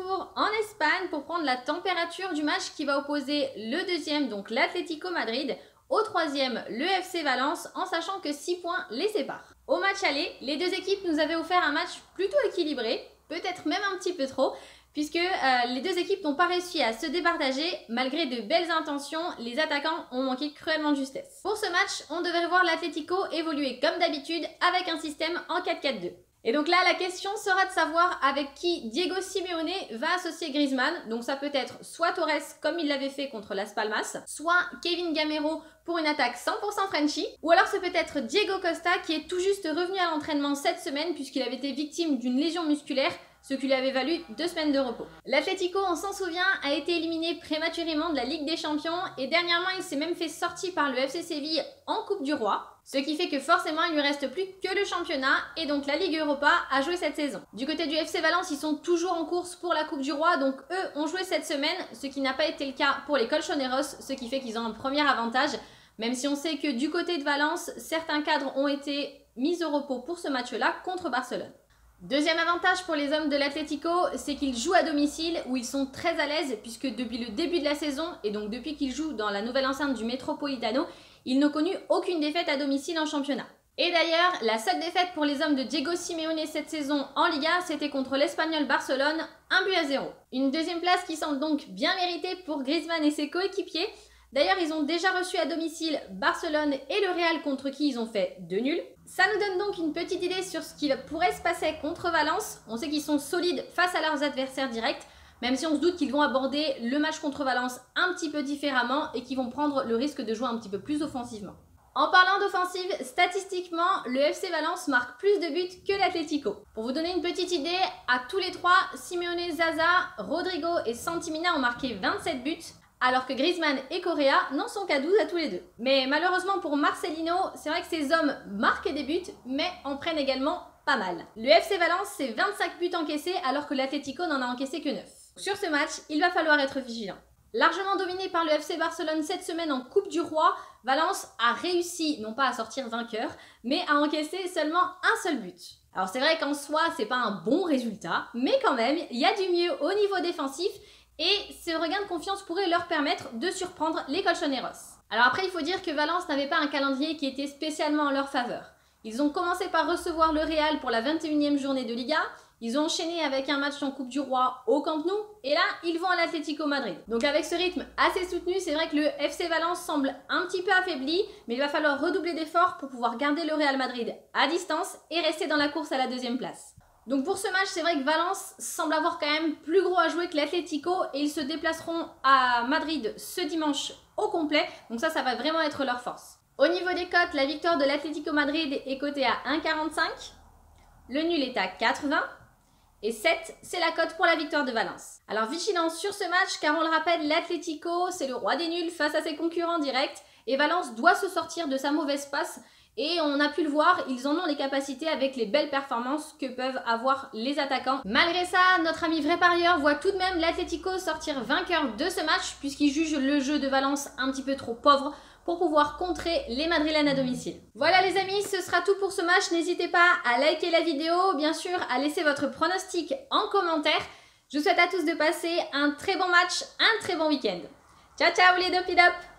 retour en Espagne pour prendre la température du match qui va opposer le deuxième, donc l'Atlético Madrid, au troisième, le FC Valence, en sachant que 6 points les séparent. Au match aller, les deux équipes nous avaient offert un match plutôt équilibré, peut-être même un petit peu trop, puisque les deux équipes n'ont pas réussi à se départager. Malgré de belles intentions, les attaquants ont manqué cruellement de justesse. Pour ce match, on devrait voir l'Atlético évoluer comme d'habitude avec un système en 4-4-2. Et donc là, la question sera de savoir avec qui Diego Simeone va associer Griezmann. Donc ça peut être soit Torres, comme il l'avait fait contre Las Palmas, soit Kevin Gamero pour une attaque 100% Frenchy, ou alors ça peut être Diego Costa qui est tout juste revenu à l'entraînement cette semaine puisqu'il avait été victime d'une lésion musculaire, ce qui lui avait valu 2 semaines de repos. L'Atlético, on s'en souvient, a été éliminé prématurément de la Ligue des Champions et dernièrement il s'est même fait sortir par le FC Séville en Coupe du Roi, ce qui fait que forcément il lui reste plus que le championnat et donc la Ligue Europa a joué cette saison. Du côté du FC Valence, ils sont toujours en course pour la Coupe du Roi, donc eux ont joué cette semaine, ce qui n'a pas été le cas pour les Colchoneros, ce qui fait qu'ils ont un premier avantage, même si on sait que du côté de Valence, certains cadres ont été mis au repos pour ce match-là contre Barcelone. Deuxième avantage pour les hommes de l'Atlético, c'est qu'ils jouent à domicile où ils sont très à l'aise puisque depuis le début de la saison et donc depuis qu'ils jouent dans la nouvelle enceinte du Metropolitano, ils n'ont connu aucune défaite à domicile en championnat. Et d'ailleurs, la seule défaite pour les hommes de Diego Simeone cette saison en Liga, c'était contre l'Espagnol Barcelone, 1-0. Une deuxième place qui semble donc bien méritée pour Griezmann et ses coéquipiers. D'ailleurs, ils ont déjà reçu à domicile Barcelone et le Real contre qui ils ont fait 2 nuls. Ça nous donne donc une petite idée sur ce qui pourrait se passer contre Valence. On sait qu'ils sont solides face à leurs adversaires directs, même si on se doute qu'ils vont aborder le match contre Valence un petit peu différemment et qu'ils vont prendre le risque de jouer un petit peu plus offensivement. En parlant d'offensive, statistiquement, le FC Valence marque plus de buts que l'Atlético. Pour vous donner une petite idée, à tous les trois, Simeone, Zaza, Rodrigo et Santimina ont marqué 27 buts, alors que Griezmann et Correa n'en sont qu'à 12 à tous les deux. Mais malheureusement pour Marcelino, c'est vrai que ces hommes marquent des buts, mais en prennent également pas mal. Le FC Valence, c'est 25 buts encaissés, alors que l'Atlético n'en a encaissé que 9. Sur ce match, il va falloir être vigilant. Largement dominé par le FC Barcelone cette semaine en Coupe du Roi, Valence a réussi, non pas à sortir vainqueur, mais à encaisser seulement un seul but. Alors c'est vrai qu'en soi, c'est pas un bon résultat, mais quand même, il y a du mieux au niveau défensif, et ce regain de confiance pourrait leur permettre de surprendre les Colchoneros. Alors après, il faut dire que Valence n'avait pas un calendrier qui était spécialement en leur faveur. Ils ont commencé par recevoir le Real pour la 21e journée de Liga, ils ont enchaîné avec un match en Coupe du Roi au Camp Nou, et là, ils vont à l'Atlético Madrid. Donc avec ce rythme assez soutenu, c'est vrai que le FC Valence semble un petit peu affaibli, mais il va falloir redoubler d'efforts pour pouvoir garder le Real Madrid à distance et rester dans la course à la deuxième place. Donc pour ce match, c'est vrai que Valence semble avoir quand même plus gros à jouer que l'Atlético et ils se déplaceront à Madrid ce dimanche au complet. Donc ça va vraiment être leur force. Au niveau des cotes, la victoire de l'Atlético Madrid est cotée à 1,45. Le nul est à 4,20. Et 7, c'est la cote pour la victoire de Valence. Alors vigilance sur ce match car on le rappelle, l'Atlético, c'est le roi des nuls face à ses concurrents directs. Et Valence doit se sortir de sa mauvaise passe. Et on a pu le voir, ils en ont les capacités avec les belles performances que peuvent avoir les attaquants. Malgré ça, notre ami vrai parieur voit tout de même l'Atlético sortir vainqueur de ce match puisqu'il juge le jeu de Valence un petit peu trop pauvre pour pouvoir contrer les Madrilènes à domicile. Voilà les amis, ce sera tout pour ce match. N'hésitez pas à liker la vidéo, bien sûr à laisser votre pronostic en commentaire. Je vous souhaite à tous de passer un très bon match, un très bon week-end. Ciao ciao les dopidop!